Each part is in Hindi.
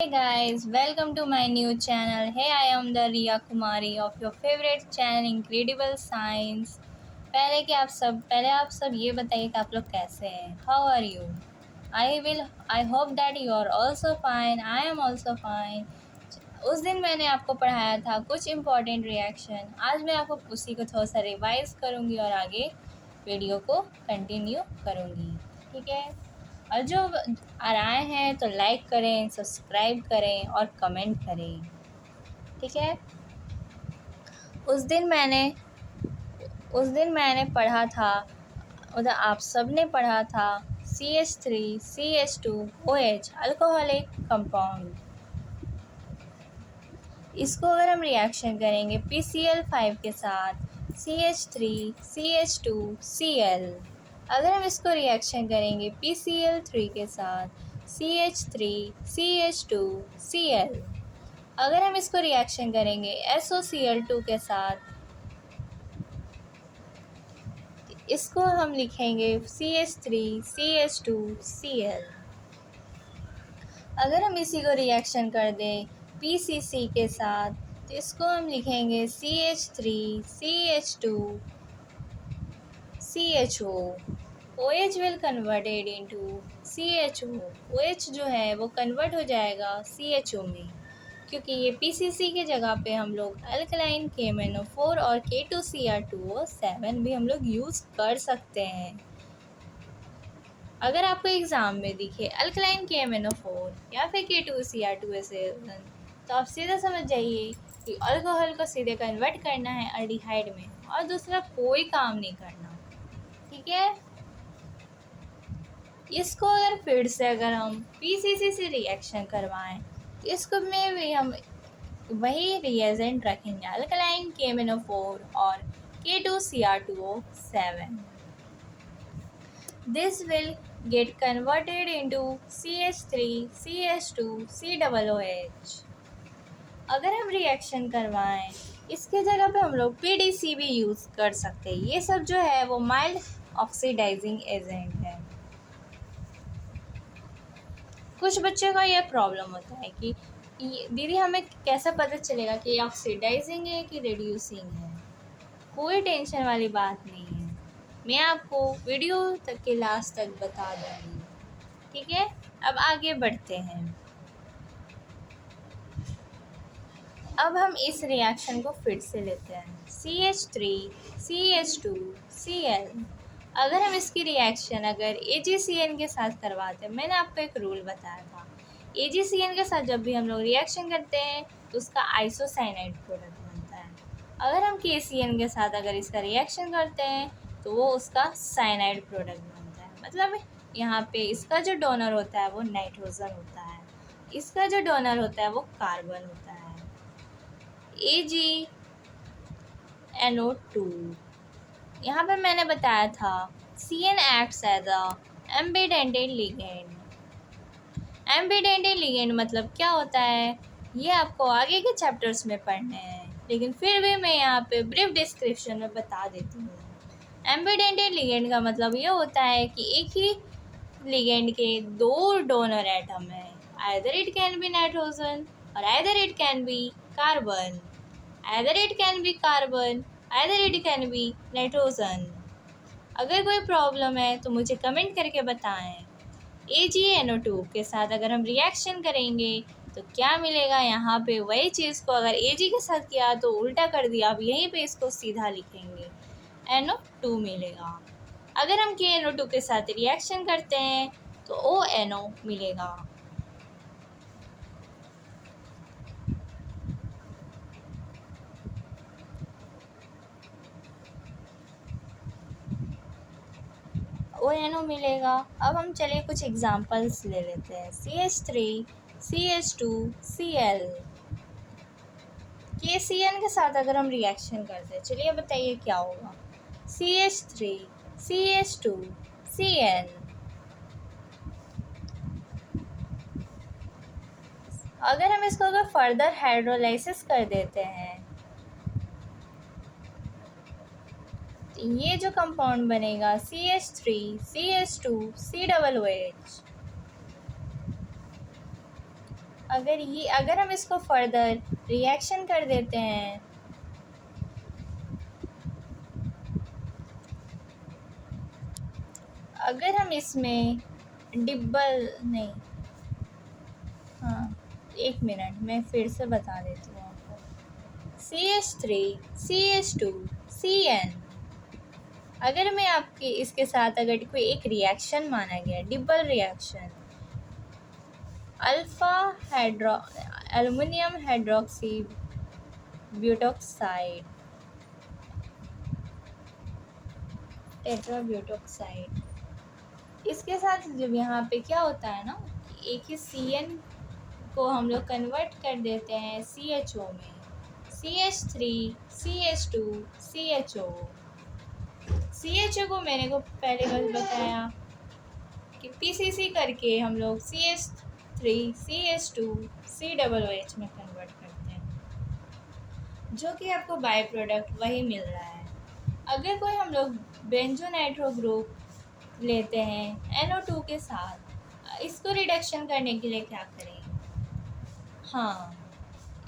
Hey guys, welcome to my new channel. Hey, I am the Riya Kumari of your favorite channel Incredible Science. पहले आप सब ये बताइए कि आप लोग कैसे हैं. How are you? I hope that you are also fine. I am also fine. उस दिन मैंने आपको पढ़ाया था कुछ इम्पोर्टेंट रिएक्शन. आज मैं आपको उसी को थोड़ा सा रिवाइज करूँगी और आगे वीडियो को कंटिन्यू करूँगी. ठीक है. और जो आ रहे हैं तो लाइक करें, सब्सक्राइब करें और कमेंट करें. ठीक है. उस दिन मैंने उस दिन मैंने पढ़ा था, उधर आप सब ने पढ़ा था CH3CH2OH अल्कोहलिक कंपाउंड. इसको अगर हम रिएक्शन करेंगे PCl5 के साथ CH3CH2Cl. अगर हम इसको रिएक्शन करेंगे PCl3 के साथ CH3CH2Cl. अगर हम इसको रिएक्शन करेंगे SOCl2 के साथ, इसको हम लिखेंगे CH3CH2Cl. अगर हम इसी को रिएक्शन कर दें PCC के साथ तो इसको हम लिखेंगे CH3CH2CHO. OH will converted into CHO. OH जो है वो कन्वर्ट हो जाएगा CHO में, क्योंकि ये PCC की जगह पे हम लोग अल्कलाइन KMnO4 और K2Cr2O7 भी हम लोग यूज़ कर सकते हैं. अगर आपको एग्ज़ाम में दिखे अल्कलाइन KMnO4 या फिर K2Cr2O7 तो आप सीधा समझ जाइए कि अल्कोहल को सीधे कन्वर्ट करना है अल्डिहाइड में और दूसरा कोई काम नहीं करना. ठीक है. इसको अगर फिर से अगर हम PCC से रिएक्शन करवाएं तो इसको में भी हम वही रिएजेंट रखेंगे अल्कलाइन KMnO4 और K2Cr2O7. This will get converted into CH3CH2COOH. अगर हम रिएक्शन करवाएं इसके जगह पे हम लोग PDC भी यूज़ कर सकते हैं. ये सब जो है वो माइल्ड ऑक्सीडाइजिंग एजेंट है. कुछ बच्चों का ये प्रॉब्लम होता है कि दीदी हमें कैसा पता चलेगा कि ये ऑक्सीडाइजिंग है कि रिड्यूसिंग है. कोई टेंशन वाली बात नहीं है, मैं आपको वीडियो तक के लास्ट तक बता दूँगी. ठीक है. अब आगे बढ़ते हैं. अब हम इस रिएक्शन को फिर से लेते हैं CH3CH2Cl. अगर हम इसकी रिएक्शन अगर AgCN के साथ करवाते हैं, मैंने आपको एक रूल बताया था, AgCN के साथ जब भी हम लोग रिएक्शन करते हैं तो उसका आइसोसाइनाइड प्रोडक्ट बनता है. अगर हम KCN के साथ अगर इसका रिएक्शन करते हैं तो वो उसका साइनाइड प्रोडक्ट बनता है. मतलब यहाँ पे इसका जो डोनर होता है वो नाइट्रोजन होता है, इसका जो डोनर होता है वो कार्बन होता है. AgNO2. यहाँ पे मैंने बताया था CN acts as a ambidentate ligand. Ambidentate ligand मतलब क्या होता है ये आपको आगे के चैप्टर्स में पढ़ने हैं, लेकिन फिर भी मैं यहाँ पे ब्रीफ डिस्क्रिप्शन में बता देती हूँ. एम्बिडेंटेड लिगेंड का मतलब ये होता है कि एक ही लिगेंड के दो डोनर एटम है. Either it can be nitrogen और either it can be carbon. Either it can be carbon, either it can be nitrogen. अगर कोई प्रॉब्लम है तो मुझे कमेंट करके बताएं. AgNO2 के साथ अगर हम रिएक्शन करेंगे तो क्या मिलेगा. यहाँ पे वही चीज़ को अगर Ag के साथ किया तो उल्टा कर दिया. अब यहीं पे इसको सीधा लिखेंगे NO2 मिलेगा. अगर हम KNO2 के साथ रिएक्शन करते हैं तो ONO मिलेगा. ONO मिलेगा. अब हम चलिए कुछ एग्जांपल्स ले लेते हैं. CH3CH2Cl. KCN के साथ अगर हम रिएक्शन करते हैं, चलिए बताइए क्या होगा. CH3CH2CN. अगर हम इसको अगर फर्दर हाइड्रोलाइसिस कर देते हैं तो ये जो कंपाउंड बनेगा CH3CH2COOH. अगर हम इसको फर्दर रिएक्शन कर देते हैं, अगर हम इसमें डिब्बल नहीं, हाँ एक मिनट मैं फिर से बता देती हूँ आपको। CH3 CH2 CN, अगर मैं आपके इसके साथ अगर कोई एक रिएक्शन माना गया, डिब्बल reaction, alpha hydro aluminium hydroxy butoxide, tetrabutoxide, इसके साथ जब यहाँ पे क्या होता है ना, एक ही CN को हम लोग कन्वर्ट कर देते हैं CHO में, CH3 CH2 CHO। CHO को मैंने को पहले बस बताया कि PCC करके हम लोग CH3 CH2 COOH में कन्वर्ट करते हैं, जो कि आपको बाय प्रोडक्ट वही मिल रहा है। अगर कोई हम लोग बेंजोनाइट्रो ग्रुप लेते हैं NO2 के साथ, इसको रिडक्शन करने के लिए क्या करें? हाँ,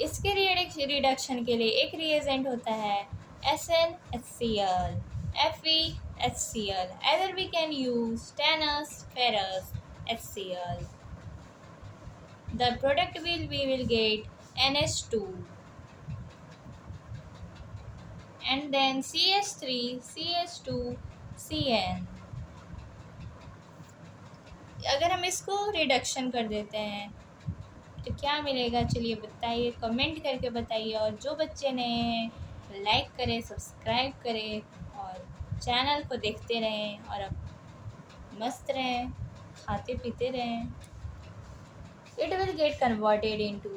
इसके रिडक्शन के लिए एक रिएजेंट होता है SnHCl, FeHCl, either we can use stannous ferrous HCl. The product we will get NH2 and then CH3 CH2 CN। अगर हम इसको रिडक्शन कर देते हैं तो क्या मिलेगा, चलिए बताइए, कमेंट करके बताइए। और जो बच्चे नए हैं लाइक करें, सब्सक्राइब करें और चैनल को देखते रहें और अब मस्त रहें, खाते पीते रहें। It will get converted into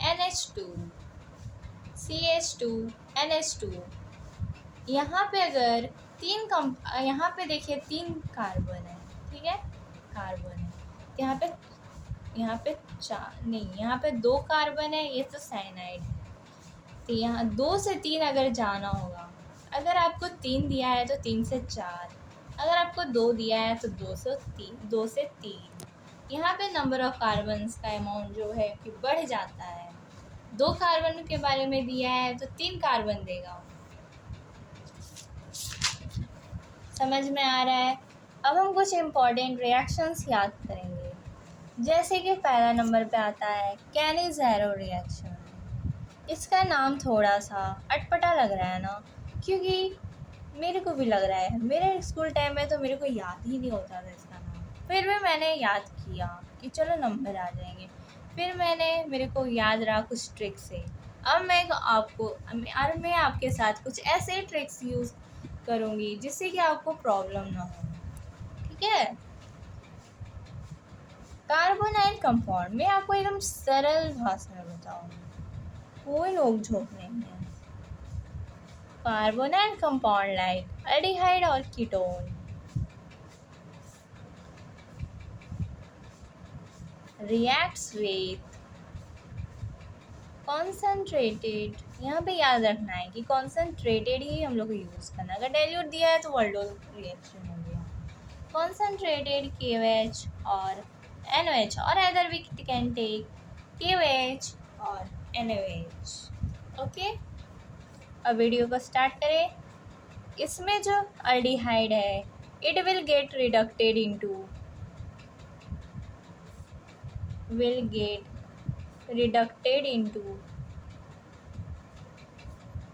NH2 CH2 NH2। यहाँ पे अगर यहाँ पे देखिए 3 कार्बन है, ठीक है, कार्बन है, यहाँ पे 4 नहीं, यहाँ पे 2 कार्बन है, ये तो साइनाइड है, तो यहाँ 2 से 3 अगर जाना होगा। अगर आपको 3 दिया है तो 3 से 4, अगर आपको 2 दिया है तो 2 से 3। यहाँ पे नंबर ऑफ कार्बन्स का अमाउंट जो है कि बढ़ जाता है। 2 कार्बन के बारे में दिया है तो 3 कार्बन देगा। समझ में आ रहा है? अब हम कुछ इम्पॉर्टेंट रिएक्शंस याद करेंगे, जैसे कि पहला नंबर पे आता है कैनिज़ेरो रिएक्शन। इसका नाम थोड़ा सा अटपटा लग रहा है ना, क्योंकि मेरे को भी लग रहा है, मेरे स्कूल टाइम में तो मेरे को याद ही नहीं होता था इसका नाम। फिर भी मैंने याद किया कि चलो नंबर आ जाएंगे, फिर मेरे को याद रहा कुछ ट्रिक से। अब मैं आपके साथ कुछ ऐसे ट्रिक्स यूज़ करूँगी जिससे कि आपको प्रॉब्लम ना हो, ठीक है। कार्बोनाइल कंपाउंड मैं आपको एकदम सरल भाषा में बताऊंगी, कोई नोक झोंक नहीं है। कार्बोनाइल कंपाउंड लाइक एल्डिहाइड और कीटोन रिएक्ट्स विथ कॉन्सेंट्रेटेड, यहाँ पे याद रखना है कि कॉन्सेंट्रेटेड ही हम लोग को यूज़ करना है। अगर डाइल्यूट दिया है तो वर्ल्डो रिएक्शन हो गया। कॉन्सेंट्रेटेड KOH और NOH, और other we can take KOH और NOH। ओके, अब वीडियो को स्टार्ट करें। इसमें जो अल्डिहाइड है it will get reducted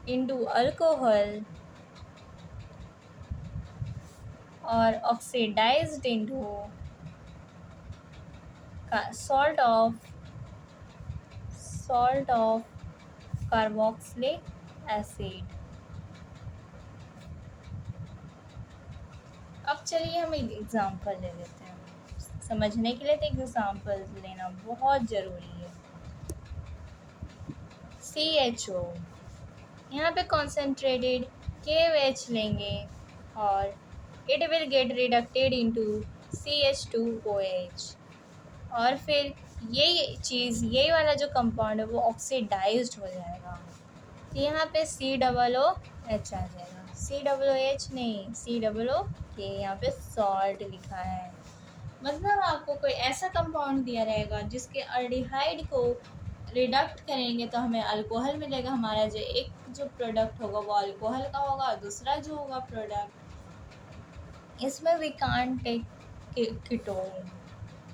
into alcohol or oxidized into salt of carboxylic acid। अब चलिए हम एक एग्जांपल ले लेते हैं, समझने के लिए तो एग्जांपल लेना बहुत ज़रूरी है। CHO, यहाँ पे कॉन्सेंट्रेटेड KOH लेंगे और it will get reducted into CH2OH, और फिर यही वाला जो कंपाउंड है वो ऑक्सीडाइज्ड हो जाएगा, तो यहाँ पे COOH आ जाएगा। COOH नहीं, COOK, यहाँ पे सॉल्ट लिखा है। मतलब आपको कोई ऐसा कंपाउंड दिया रहेगा जिसके अल्डिहाइड को रिडक्ट करेंगे तो हमें अल्कोहल मिलेगा। हमारा जो प्रोडक्ट होगा वो अल्कोहल का होगा, और दूसरा जो होगा प्रोडक्ट, इसमें वी कांट टेक कीटोन,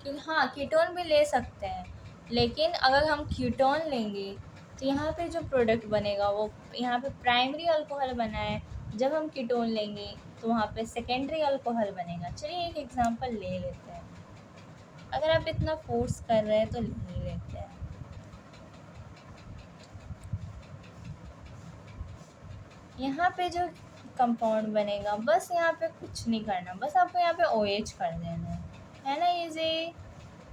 क्योंकि हाँ कीटोन भी ले सकते हैं, लेकिन अगर हम कीटोन लेंगे तो यहाँ पे जो प्रोडक्ट बनेगा वो यहाँ पे प्राइमरी अल्कोहल बना है, जब हम कीटोन लेंगे तो वहाँ पे सेकेंडरी अल्कोहल बनेगा। चलिए एक एग्जांपल ले लेते हैं, अगर आप इतना फोर्स कर रहे हैं तो ले लेते हैं। यहाँ पे जो कंपाउंड बनेगा, बस यहाँ पे कुछ नहीं करना, बस आपको यहाँ पे OH कर देना है ना इजी,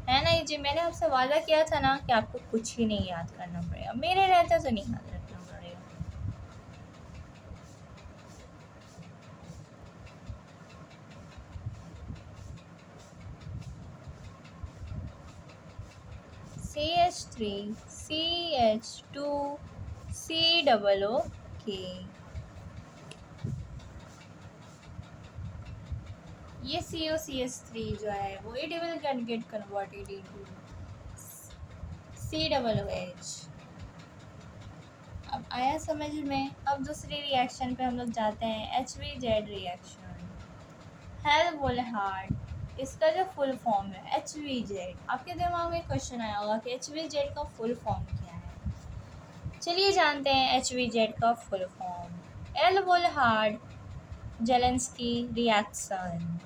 है ना इजी। मैंने आपसे वादा किया था ना कि आपको कुछ ही नहीं याद करना पड़ेगा, मेरे रहते तो नहीं याद रखना पड़ेगा। CH3 CH2 COOK, ये COCH3 जो है वो it will get converted into COOH। अब आया समझ में। अब दूसरी रिएक्शन पे हम लोग जाते हैं, HVZ रिएक्शन, हेल्वोल्हार्ड, इसका जो फुल फॉर्म है HVZ। आपके दिमाग में क्वेश्चन आया होगा कि HVZ का फुल फॉर्म क्या है। चलिए जानते हैं HVZ का फुल फॉर्म, हेल्वोल्हार्ड जेलेंस्की रिएक्शन।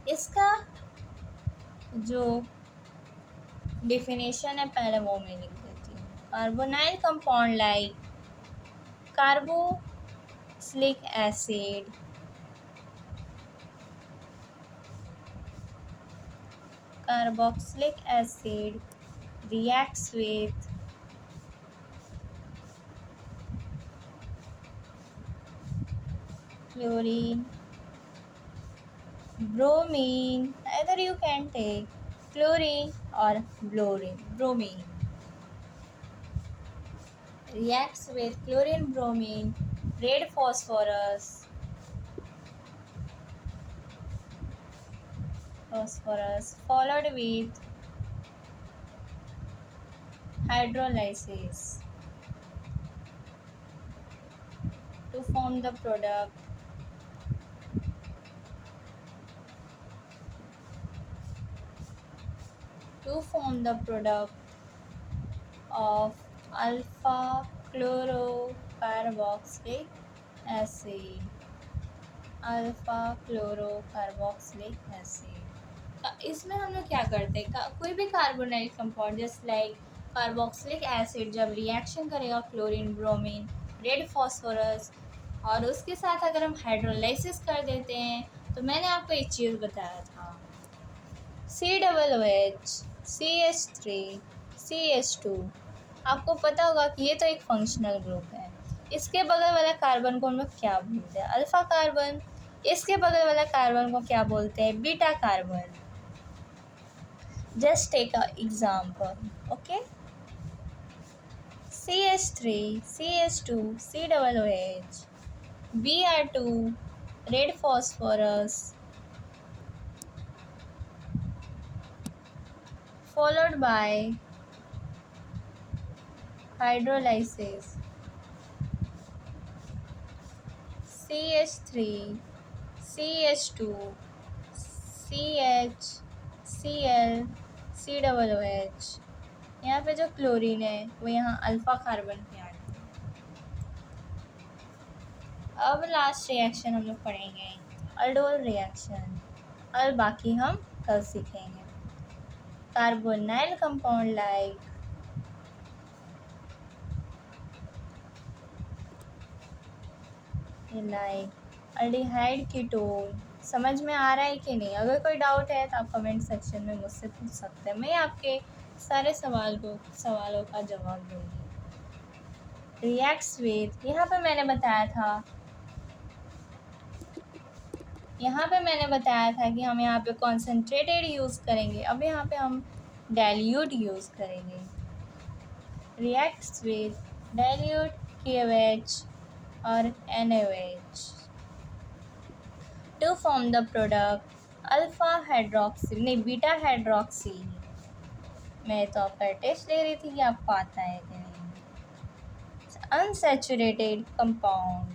इसका जो डेफिनेशन है पहले वो मैं लिख देती हूँ। Carbonyl compound like carboxylic acid, carboxylic acid reacts with chlorine, bromine, either you can take chlorine or bromine, reacts with chlorine, bromine, red phosphorus, followed with hydrolysis to form the product of alpha chlorocarboxylic acid, इसमें हम लोग क्या करते हैं, कोई भी carbonyl compound just like carboxylic acid जब रिएक्शन करेगा क्लोरीन, ब्रोमीन, रेड फॉस्फोरस, और उसके साथ अगर हम हाइड्रोलाइसिस कर देते हैं तो मैंने आपको एक चीज़ बताया था, COOH CH3 CH2। आपको पता होगा कि ये तो एक फंक्शनल ग्रुप है। इसके बगल वाला कार्बन को हम लोग क्या बोलते हैं, अल्फा कार्बन। इसके बगल वाला कार्बन को क्या बोलते हैं, beta carbon. Just take a example, okay. CH3 CH2 COOH, Br2 red phosphorus followed by hydrolysis, CH3 CH2 CH Cl COOH। यहाँ पे जो क्लोरीन है वो यहाँ अल्फा कार्बन पे आ गया। अब लास्ट रिएक्शन हम लोग पढ़ेंगे अल्डोल रिएक्शन, और बाकी हम कल सीखेंगे। Carbonyl compound like aldehyde ketone. समझ में आ रहा है कि नहीं? अगर कोई डाउट है तो आप कमेंट सेक्शन में मुझसे पूछ सकते हैं, मैं आपके सारे सवालों का जवाब दूंगी। रिएक्ट्स विद, यहाँ पे मैंने बताया था कि हम यहाँ पे कॉन्सेंट्रेटेड यूज़ करेंगे, अब यहाँ पे हम डाइल्यूट यूज़ करेंगे। रिएक्ट्स विद डाइल्यूट KOH और NaOH। To form the product alpha hydroxy नहीं बीटा हाइड्रोक्सी। मैं तो आपका टेस्ट ले रही थी कि आपको आता है कि नहीं। Unsaturated compound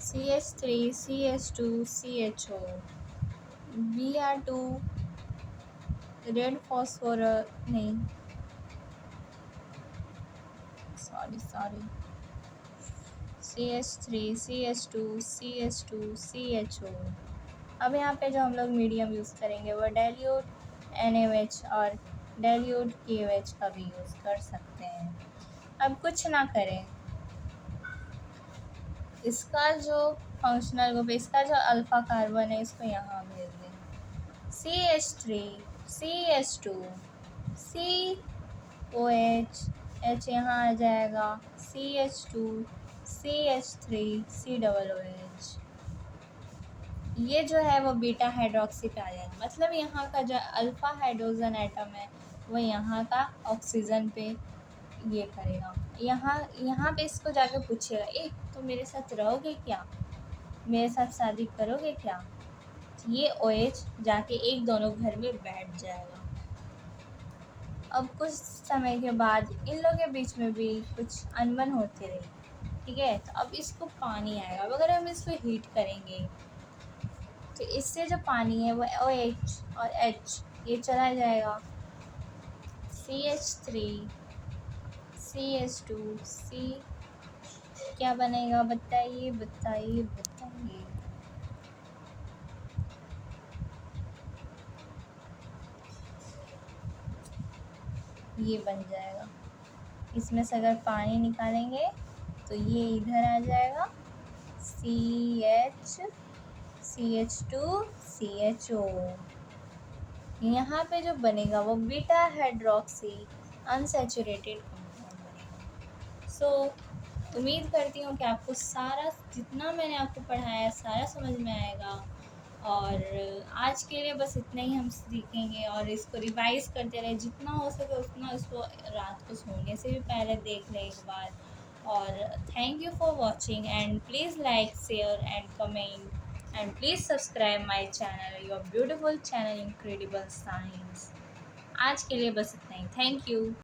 CH3 CH2 CHO Br2 red phosphorus नहीं sorry CH3 CH2 CH2 CHO। अब यहाँ पे जो हम लोग मीडियम यूज़ करेंगे वो डाइल्यूट NaOH और डाइल्यूट KOH का भी यूज़ कर सकते हैं। अब कुछ ना करें, इसका जो फंक्शनल ग्रुप इसका जो अल्फ़ा कार्बन है इसको यहाँ भेज दें। CH3 CH2 COH H यहाँ आ जाएगा CH2 CH3 COOH। ये जो है वो बीटा हाइड्रोक्सी पे आ जाएगा, मतलब यहाँ का जो अल्फ़ा हाइड्रोजन एटम है वो यहाँ का ऑक्सीजन पे ये करेगा। यहाँ पे इसको जाके पूछेगा, ए तो मेरे साथ रहोगे क्या, मेरे साथ शादी करोगे क्या। ये OH जाके एक दोनों घर में बैठ जाएगा। अब कुछ समय के बाद इन लोगों के बीच में भी कुछ अनबन होती रही, ठीक है। तो अब इसको पानी आएगा, अगर हम इसको हीट करेंगे तो इससे जो पानी है वो OH और H ये चला जाएगा। CH3 CH2 C क्या बनेगा, बताइए बताइए बताइए। ये बन जाएगा, इसमें से अगर पानी निकालेंगे तो ये इधर आ जाएगा CH2 CHO। यहाँ पे जो बनेगा वो बीटा हाइड्रोक्सी अनसैचुरेटेड कंपाउंड बनेगा। सो उम्मीद करती हूँ कि आपको सारा जितना मैंने आपको पढ़ाया सारा समझ में आएगा। और आज के लिए बस इतना ही हम सीखेंगे और इसको रिवाइज करते रहे, जितना हो सके उतना इसको रात को सोने से भी पहले देख लें एक बार। और thank you for watching and please like share and comment and please subscribe my channel, your beautiful channel incredible science. आज के लिए बस इतना ही, थैंक यू।